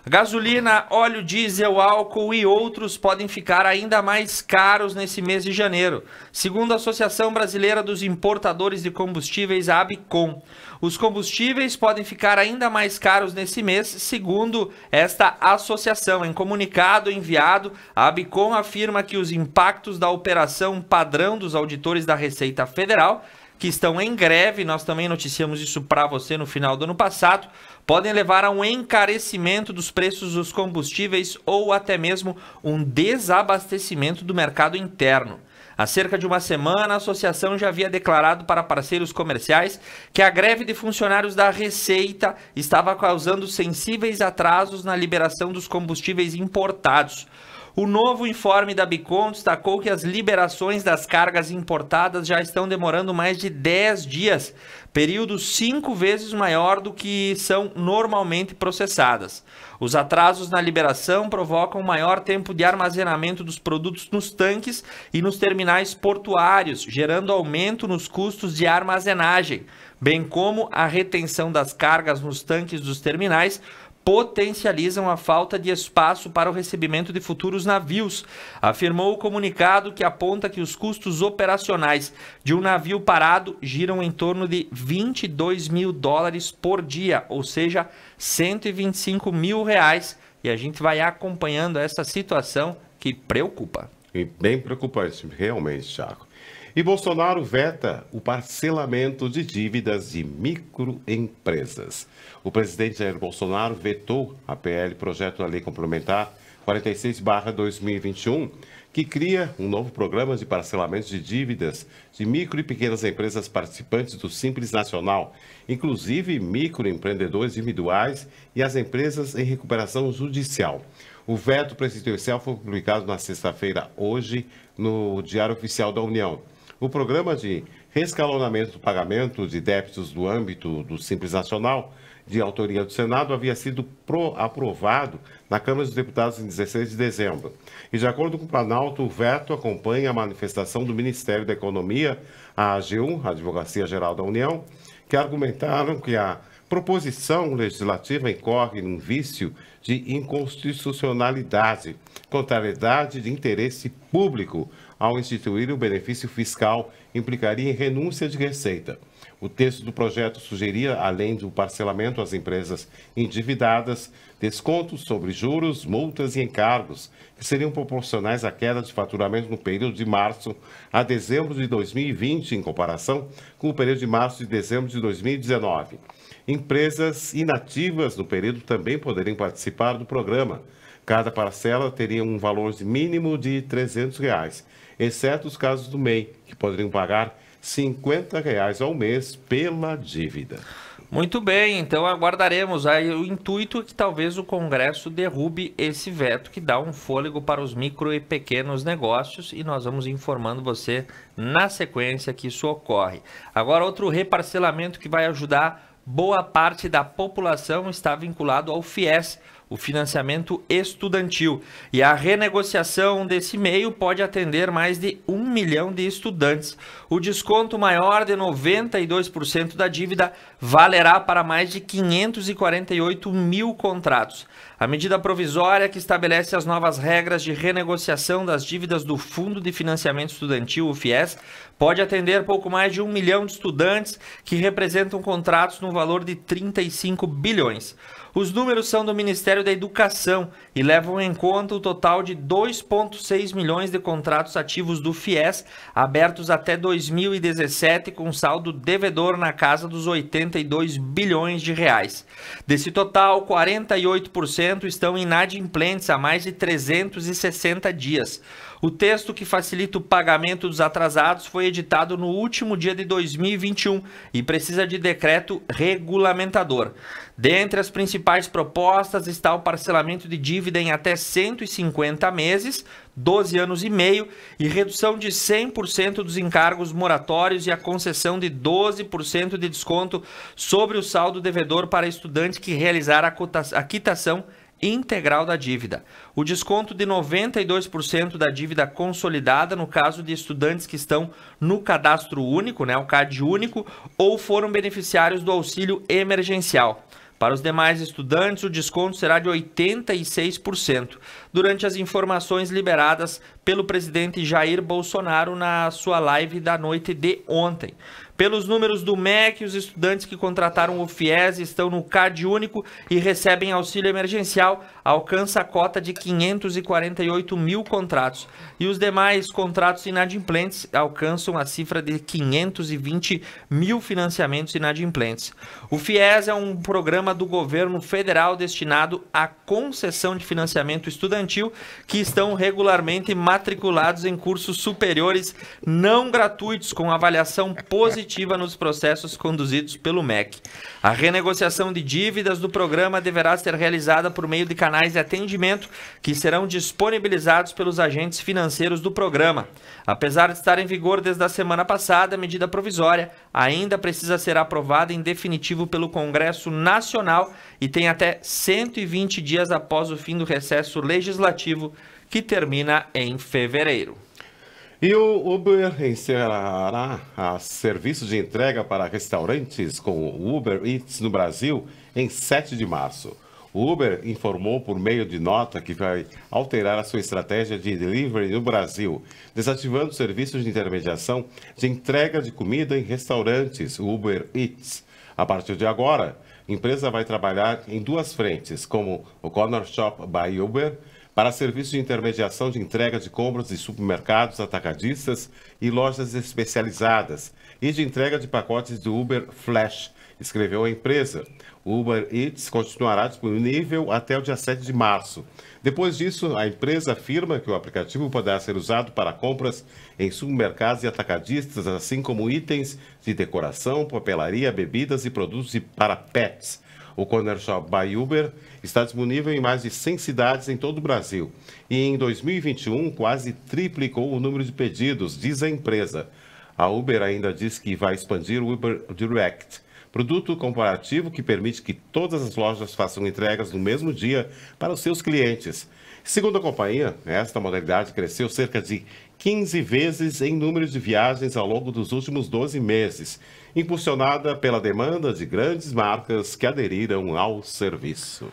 Gasolina, óleo diesel, álcool e outros podem ficar ainda mais caros nesse mês de janeiro. Segundo a Associação Brasileira dos Importadores de Combustíveis, a ABICOM, os combustíveis podem ficar ainda mais caros nesse mês, segundo esta associação. Em comunicado enviado, a ABICOM afirma que os impactos da operação padrão dos auditores da Receita Federal, que estão em greve, nós também noticiamos isso para você no final do ano passado, podem levar a um encarecimento dos preços dos combustíveis ou até mesmo um desabastecimento do mercado interno. Há cerca de uma semana, a associação já havia declarado para parceiros comerciais que a greve de funcionários da Receita estava causando sensíveis atrasos na liberação dos combustíveis importados. O novo informe da ABICOM destacou que as liberações das cargas importadas já estão demorando mais de 10 dias, período 5 vezes maior do que são normalmente processadas. Os atrasos na liberação provocam maior tempo de armazenamento dos produtos nos tanques e nos terminais portuários, gerando aumento nos custos de armazenagem, bem como a retenção das cargas nos tanques dos terminais, potencializam a falta de espaço para o recebimento de futuros navios, afirmou o comunicado que aponta que os custos operacionais de um navio parado giram em torno de $22 mil por dia, ou seja, R$125 mil, e a gente vai acompanhando essa situação que preocupa. E bem preocupante, realmente, Thiago. E Bolsonaro veta o parcelamento de dívidas de microempresas. O presidente Jair Bolsonaro vetou a PL, Projeto da Lei Complementar 46/2021, que cria um novo programa de parcelamento de dívidas de micro e pequenas empresas participantes do Simples Nacional, inclusive microempreendedores individuais e as empresas em recuperação judicial. O veto presidencial foi publicado na sexta-feira, hoje, no Diário Oficial da União. O programa de rescalonamento do pagamento de débitos do âmbito do Simples Nacional, de autoria do Senado, havia sido aprovado na Câmara dos Deputados em 16 de dezembro. E, de acordo com o Planalto, o veto acompanha a manifestação do Ministério da Economia, a AGU, a Advocacia Geral da União, que argumentaram que a proposição legislativa incorre num vício de inconstitucionalidade, contrariedade de interesse público ao instituir o benefício fiscal, implicaria em renúncia de receita. O texto do projeto sugeria, além do parcelamento às empresas endividadas, descontos sobre juros, multas e encargos, que seriam proporcionais à queda de faturamento no período de março a dezembro de 2020, em comparação com o período de março e dezembro de 2019. Empresas inativas no período também poderiam participar do programa. Cada parcela teria um valor mínimo de R$ 300, exceto os casos do MEI, que poderiam pagar R$ 50 ao mês pela dívida. Muito bem, então aguardaremos. Aí o intuito é que talvez o Congresso derrube esse veto que dá um fôlego para os micro e pequenos negócios, e nós vamos informando você na sequência que isso ocorre. Agora, outro reparcelamento que vai ajudar boa parte da população está vinculado ao FIES, o financiamento estudantil. E a renegociação desse meio pode atender mais de 1 milhão de estudantes. O desconto maior de 92% da dívida valerá para mais de 548 mil contratos. A medida provisória que estabelece as novas regras de renegociação das dívidas do Fundo de Financiamento Estudantil, o FIES, pode atender pouco mais de 1 milhão de estudantes que representam contratos no valor de 35 bilhões. Os números são do Ministério da Educação e levam em conta o total de 2,6 milhões de contratos ativos do FIES, abertos até 2017, com saldo devedor na casa dos 82 bilhões de reais. Desse total, 48% estão inadimplentes há mais de 360 dias. O texto que facilita o pagamento dos atrasados foi editado no último dia de 2021 e precisa de decreto regulamentador. Dentre as principais propostas está o parcelamento de dívida em até 150 meses, 12 anos e meio, e redução de 100% dos encargos moratórios e a concessão de 12% de desconto sobre o saldo devedor para estudante que realizar a quitação integral da dívida. O desconto de 92% da dívida consolidada no caso de estudantes que estão no cadastro único, o CAD único, ou foram beneficiários do auxílio emergencial. Para os demais estudantes, o desconto será de 86%, durante as informações liberadas pelo presidente Jair Bolsonaro na sua live da noite de ontem. Pelos números do MEC, os estudantes que contrataram o FIES estão no CAD único e recebem auxílio emergencial, alcança a cota de 548 mil contratos. E os demais contratos inadimplentes alcançam a cifra de 520 mil financiamentos inadimplentes. O FIES é um programa do governo federal destinado à concessão de financiamento estudantil que estão regularmente matriculados em cursos superiores não gratuitos com avaliação positiva nos processos conduzidos pelo MEC. A renegociação de dívidas do programa deverá ser realizada por meio de canais de atendimento que serão disponibilizados pelos agentes financeiros do programa. Apesar de estar em vigor desde a semana passada, a medida provisória ainda precisa ser aprovada em definitivo pelo Congresso Nacional e tem até 120 dias após o fim do recesso legislativo, que termina em fevereiro. E o Uber encerrará serviço de entrega para restaurantes com o Uber Eats no Brasil em 7 de março. O Uber informou por meio de nota que vai alterar a sua estratégia de delivery no Brasil, desativando serviços de intermediação de entrega de comida em restaurantes, o Uber Eats. A partir de agora, a empresa vai trabalhar em duas frentes, como o Corner Shop by Uber, para serviços de intermediação de entrega de compras de supermercados, atacadistas e lojas especializadas, e de entrega de pacotes do Uber Flash, escreveu a empresa. O Uber Eats continuará disponível até o dia 7 de março. Depois disso, a empresa afirma que o aplicativo poderá ser usado para compras em supermercados e atacadistas, assim como itens de decoração, papelaria, bebidas e produtos para pets. O Corner Shop by Uber está disponível em mais de 100 cidades em todo o Brasil. E em 2021, quase triplicou o número de pedidos, diz a empresa. A Uber ainda diz que vai expandir o Uber Direct, produto comparativo que permite que todas as lojas façam entregas no mesmo dia para os seus clientes. Segundo a companhia, esta modalidade cresceu cerca de 15 vezes em número de viagens ao longo dos últimos 12 meses, impulsionada pela demanda de grandes marcas que aderiram ao serviço.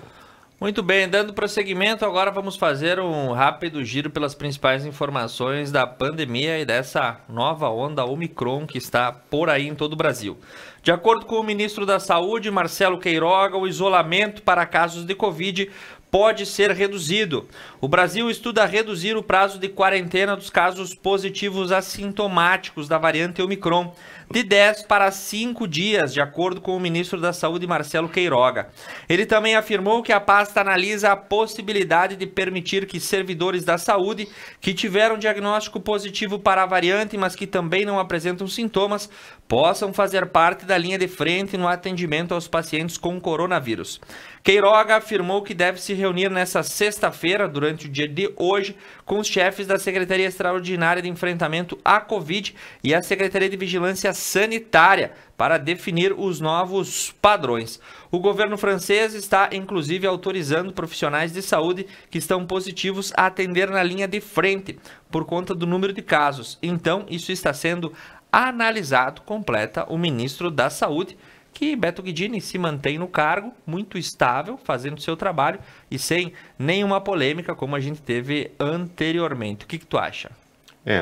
Muito bem, dando prosseguimento, agora vamos fazer um rápido giro pelas principais informações da pandemia e dessa nova onda Omicron que está por aí em todo o Brasil. De acordo com o ministro da Saúde, Marcelo Queiroga, o isolamento para casos de Covid pode ser reduzido. O Brasil estuda reduzir o prazo de quarentena dos casos positivos assintomáticos da variante Omicron de 10 para 5 dias, de acordo com o ministro da Saúde, Marcelo Queiroga. Ele também afirmou que a pasta analisa a possibilidade de permitir que servidores da saúde que tiveram diagnóstico positivo para a variante, mas que também não apresentam sintomas, possam fazer parte da linha de frente no atendimento aos pacientes com coronavírus. Queiroga afirmou que deve se reunir nesta sexta-feira, durante o dia de hoje, com os chefes da Secretaria Extraordinária de Enfrentamento à Covid e a Secretaria de Vigilância Sanitária para definir os novos padrões. O governo francês está, inclusive, autorizando profissionais de saúde que estão positivos a atender na linha de frente por conta do número de casos. Então, isso está sendo analisado, completa o ministro da Saúde, que Beto Guidini se mantém no cargo, muito estável, fazendo seu trabalho e sem nenhuma polêmica como a gente teve anteriormente. O que tu acha?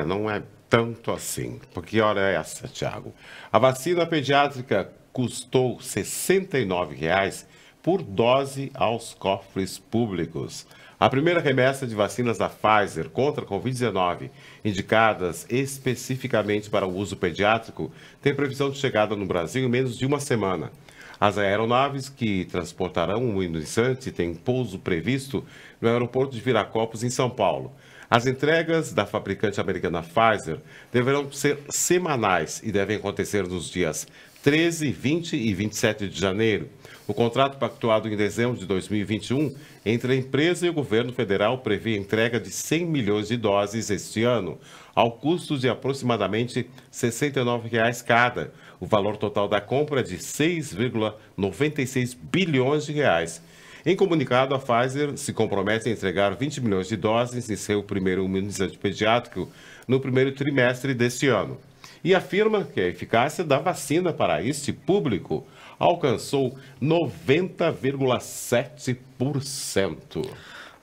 Não é tanto assim. Porque olha essa, Thiago. A vacina pediátrica custou R$ 69,00 por dose aos cofres públicos. A primeira remessa de vacinas da Pfizer contra a Covid-19, indicadas especificamente para o uso pediátrico, tem previsão de chegada no Brasil em menos de uma semana. As aeronaves que transportarão o imunizante têm pouso previsto no aeroporto de Viracopos, em São Paulo. As entregas da fabricante americana Pfizer deverão ser semanais e devem acontecer nos dias 13, 20 e 27 de janeiro. O contrato pactuado em dezembro de 2021 entre a empresa e o governo federal prevê a entrega de 100 milhões de doses este ano, ao custo de aproximadamente R$ 69,00 cada. O valor total da compra é de 6,96 bilhões de reais. Em comunicado, a Pfizer se compromete a entregar 20 milhões de doses em seu primeiro imunizante pediátrico no primeiro trimestre deste ano. E afirma que a eficácia da vacina para este público alcançou 90,7%.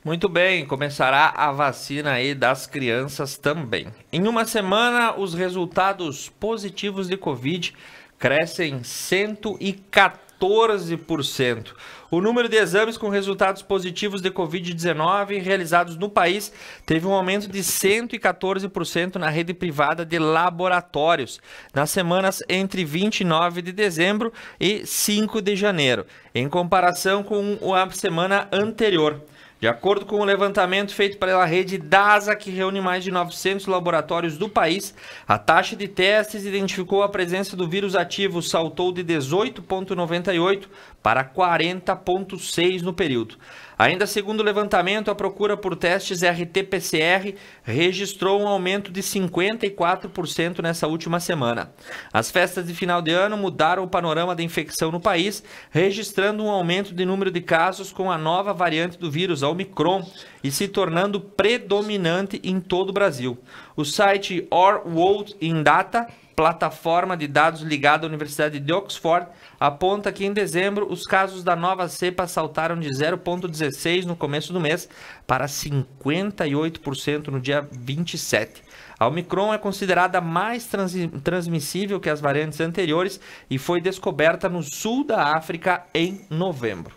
Muito bem, começará a vacina aí das crianças também. Em uma semana, os resultados positivos de Covid crescem 114%. O número de exames com resultados positivos de Covid-19 realizados no país teve um aumento de 114% na rede privada de laboratórios nas semanas entre 29 de dezembro e 5 de janeiro, em comparação com a semana anterior. De acordo com o levantamento feito pela rede DASA, que reúne mais de 900 laboratórios do país, a taxa de testes identificou a presença do vírus ativo saltou de 18,98 para 40,6 no período. Ainda segundo o levantamento, a procura por testes RT-PCR registrou um aumento de 54% nessa última semana. As festas de final de ano mudaram o panorama da infecção no país, registrando um aumento de número de casos com a nova variante do vírus, a Omicron, e se tornando predominante em todo o Brasil. O site Our World in Data, plataforma de dados ligada à Universidade de Oxford, aponta que em dezembro os casos da nova cepa saltaram de 0,16 no começo do mês para 58% no dia 27. A Omicron é considerada mais transmissível que as variantes anteriores e foi descoberta no sul da África em novembro.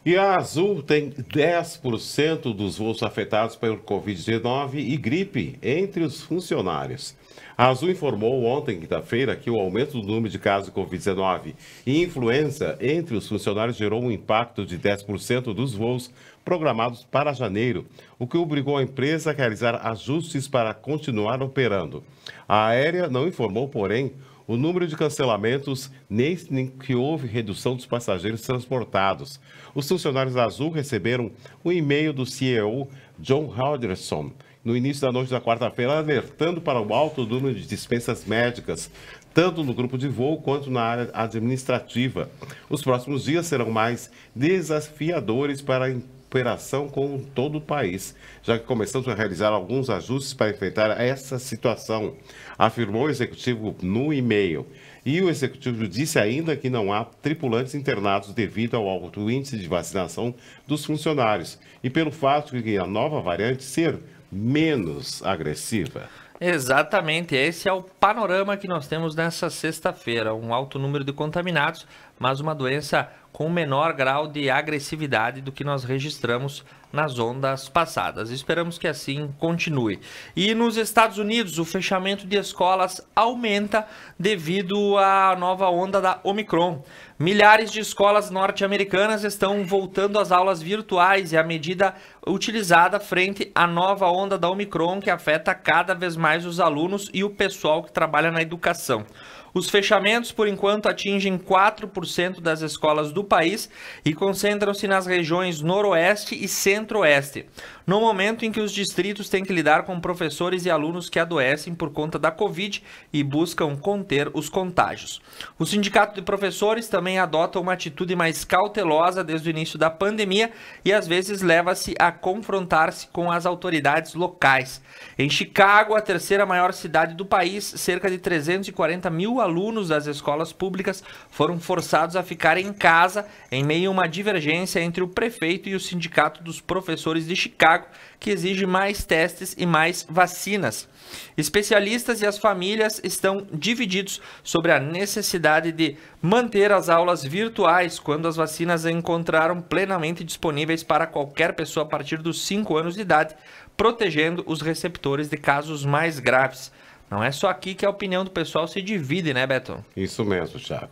E a Azul tem 10% dos voos afetados pelo Covid-19 e gripe entre os funcionários. A Azul informou ontem, quinta-feira, que o aumento do número de casos de Covid-19 e influenza entre os funcionários gerou um impacto de 10% dos voos programados para janeiro, o que obrigou a empresa a realizar ajustes para continuar operando. A aérea não informou, porém, o número de cancelamentos nem que houve redução dos passageiros transportados. Os funcionários da Azul receberam um e-mail do CEO John Henderson no início da noite da quarta-feira, alertando para o alto número de dispensas médicas, tanto no grupo de voo quanto na área administrativa. Os próximos dias serão mais desafiadores para a cooperação com todo o país, já que começamos a realizar alguns ajustes para enfrentar essa situação, afirmou o executivo no e-mail. E o executivo disse ainda que não há tripulantes internados devido ao alto índice de vacinação dos funcionários e pelo fato de a nova variante ser menos agressiva. Exatamente, esse é o panorama que nós temos nessa sexta-feira. Um alto número de contaminados, mas uma doença com menor grau de agressividade do que nós registramos nas ondas passadas. Esperamos que assim continue. E nos Estados Unidos, o fechamento de escolas aumenta devido à nova onda da Omicron. Milhares de escolas norte-americanas estão voltando às aulas virtuais e a medida utilizada frente à nova onda da Omicron, que afeta cada vez mais os alunos e o pessoal que trabalha na educação. Os fechamentos, por enquanto, atingem 4% das escolas do país e concentram-se nas regiões noroeste e centro-oeste, no momento em que os distritos têm que lidar com professores e alunos que adoecem por conta da Covid e buscam conter os contágios. O Sindicato de Professores também adota uma atitude mais cautelosa desde o início da pandemia e às vezes leva-se a confrontar-se com as autoridades locais. Em Chicago, a terceira maior cidade do país, cerca de 340 mil alunos das escolas públicas foram forçados a ficar em casa em meio a uma divergência entre o prefeito e o Sindicato dos Professores de Chicago, que exige mais testes e mais vacinas. Especialistas e as famílias estão divididos sobre a necessidade de manter as aulas virtuais quando as vacinas encontraram plenamente disponíveis para qualquer pessoa a partir dos 5 anos de idade, protegendo os receptores de casos mais graves. Não é só aqui que a opinião do pessoal se divide, né, Beto? Isso mesmo, Thiago.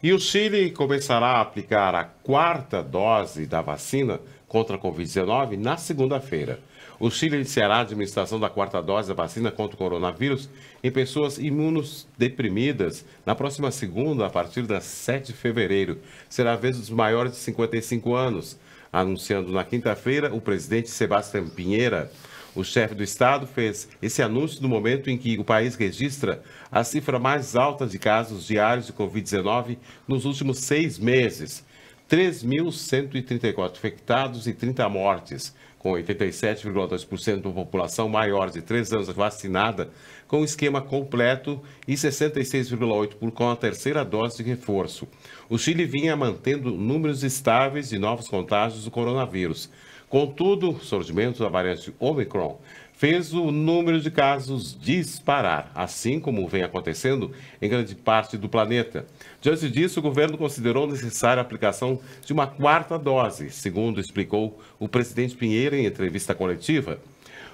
E o Chile começará a aplicar a 4ª dose da vacina contra a Covid-19 na segunda-feira. O Chile iniciará a administração da 4ª dose da vacina contra o coronavírus em pessoas imunosdeprimidas na próxima segunda, a partir das 7 de fevereiro. Será a vez dos maiores de 55 anos. Anunciando na quinta-feira, o presidente Sebastián Piñera. O chefe do Estado fez esse anúncio no momento em que o país registra a cifra mais alta de casos diários de Covid-19 nos últimos 6 meses. 3.134 infectados e 30 mortes, com 87,2% da população maior de 3 anos vacinada com o esquema completo e 66,8% com a terceira dose de reforço. O Chile vinha mantendo números estáveis de novos contágios do coronavírus. Contudo, o surgimento da variante Omicron fez o número de casos disparar, assim como vem acontecendo em grande parte do planeta. Diante disso, o governo considerou necessária a aplicação de uma 4ª dose, segundo explicou o presidente Piñera em entrevista coletiva.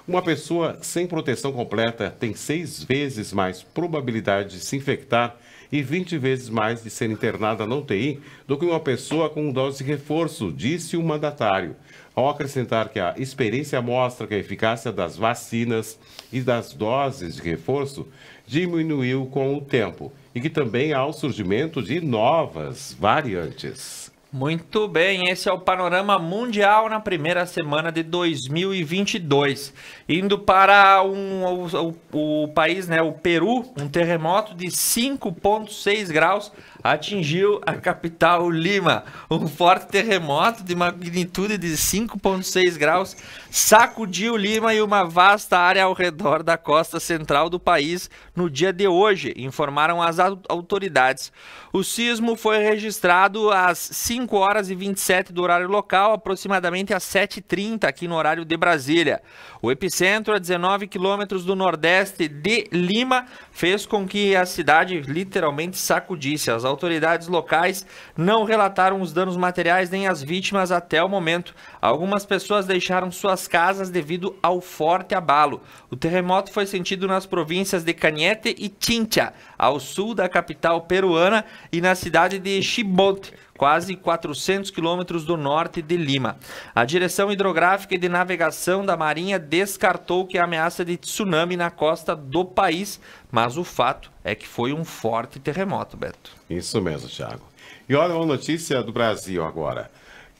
Uma pessoa sem proteção completa tem 6 vezes mais probabilidade de se infectar e 20 vezes mais de ser internada na UTI do que uma pessoa com dose de reforço, disse o mandatário. Ao acrescentar que a experiência mostra que a eficácia das vacinas e das doses de reforço diminuiu com o tempo e que também há o surgimento de novas variantes. Muito bem, esse é o panorama mundial na primeira semana de 2022. Indo para o país, né, o Peru, um terremoto de 5,6 graus atingiu a capital Lima. Um forte terremoto de magnitude de 5,6 graus sacudiu Lima e uma vasta área ao redor da costa central do país no dia de hoje, informaram as autoridades. O sismo foi registrado às 5 horas e 27 do horário local, aproximadamente às 7h30 aqui no horário de Brasília. O epicentro, a 19 quilômetros do nordeste de Lima, fez com que a cidade literalmente sacudisse. As autoridades locais não relataram os danos materiais nem as vítimas até o momento. Algumas pessoas deixaram suas casas devido ao forte abalo. O terremoto foi sentido nas províncias de Cañete e Chincha, ao sul da capital peruana, e na cidade de Chimbote, quase 400 quilômetros do norte de Lima. A Direção Hidrográfica e de Navegação da Marinha descartou que há ameaça de tsunami na costa do país, mas o fato é que foi um forte terremoto, Beto. Isso mesmo, Thiago. E olha uma notícia do Brasil agora,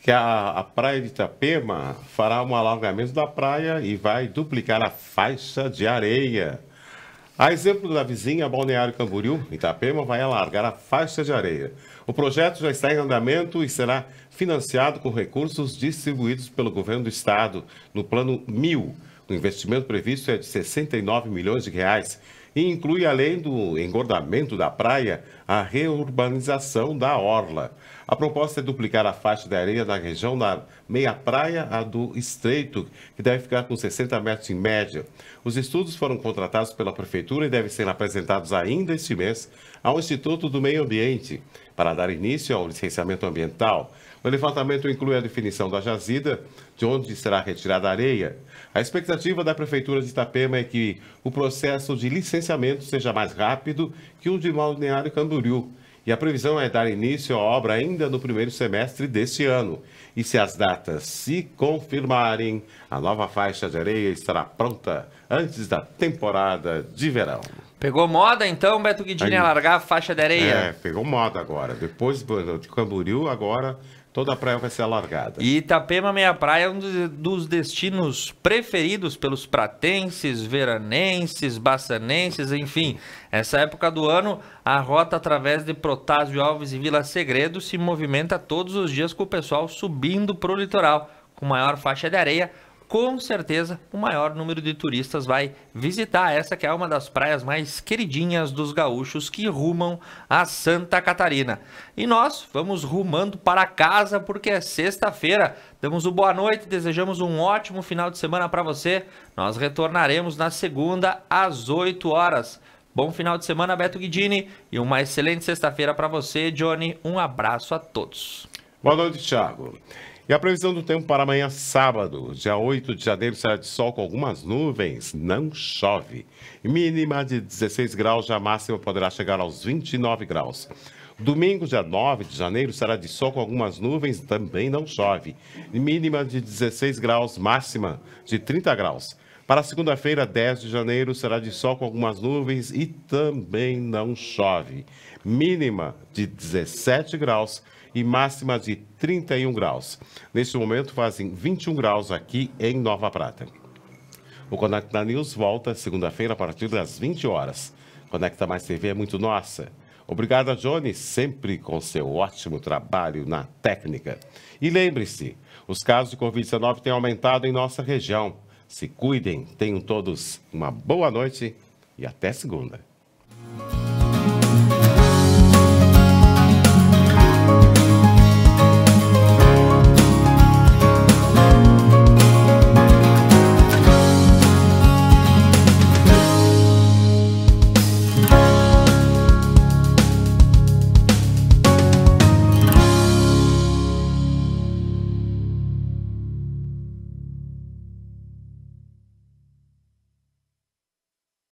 que a praia de Itapema fará um alargamento da praia e vai duplicar a faixa de areia. A exemplo da vizinha Balneário Camboriú, Itapema vai alargar a faixa de areia. O projeto já está em andamento e será financiado com recursos distribuídos pelo governo do estado no Plano 1000. O investimento previsto é de 69 milhões de reais e inclui, além do engordamento da praia, a reurbanização da orla. A proposta é duplicar a faixa de areia na região da meia praia a do Estreito, que deve ficar com 60 metros em média. Os estudos foram contratados pela Prefeitura e devem ser apresentados ainda este mês ao Instituto do Meio Ambiente, para dar início ao licenciamento ambiental. O levantamento inclui a definição da jazida, de onde será retirada a areia. A expectativa da Prefeitura de Itapema é que o processo de licenciamento seja mais rápido que o de Balneário Camboriú. E a previsão é dar início à obra ainda no primeiro semestre deste ano. E se as datas se confirmarem, a nova faixa de areia estará pronta antes da temporada de verão. Pegou moda então, Beto Guidini, alargar a faixa de areia? É, pegou moda agora. Depois de Camboriú, agora toda a praia vai ser alargada. E Itapema Meia Praia é um dos destinos preferidos pelos pratenses, veranenses, baçanenses, enfim. Essa época do ano, a rota através de Protásio Alves e Vila Segredo se movimenta todos os dias com o pessoal subindo para o litoral, com maior faixa de areia. Com certeza, o maior número de turistas vai visitar essa que é uma das praias mais queridinhas dos gaúchos que rumam a Santa Catarina. E nós vamos rumando para casa porque é sexta-feira. Damos o boa noite, desejamos um ótimo final de semana para você. Nós retornaremos na segunda às 8 horas. Bom final de semana, Beto Guidini, e uma excelente sexta-feira para você, Johnny. Um abraço a todos. Boa noite, Thiago. E a previsão do tempo para amanhã, sábado, dia 8 de janeiro, será de sol com algumas nuvens, não chove. Mínima de 16 graus, já a máxima poderá chegar aos 29 graus. Domingo, dia 9 de janeiro, será de sol com algumas nuvens, também não chove. Mínima de 16 graus, máxima de 30 graus. Para segunda-feira, 10 de janeiro, será de sol com algumas nuvens e também não chove. Mínima de 17 graus e máxima de 31 graus. Neste momento fazem 21 graus aqui em Nova Prata. O Conecta News volta segunda-feira a partir das 20 horas. Conecta Mais TV é muito nossa. Obrigado a Johnny, sempre com seu ótimo trabalho na técnica. E lembre-se, os casos de Covid-19 têm aumentado em nossa região. Se cuidem, tenham todos uma boa noite e até segunda.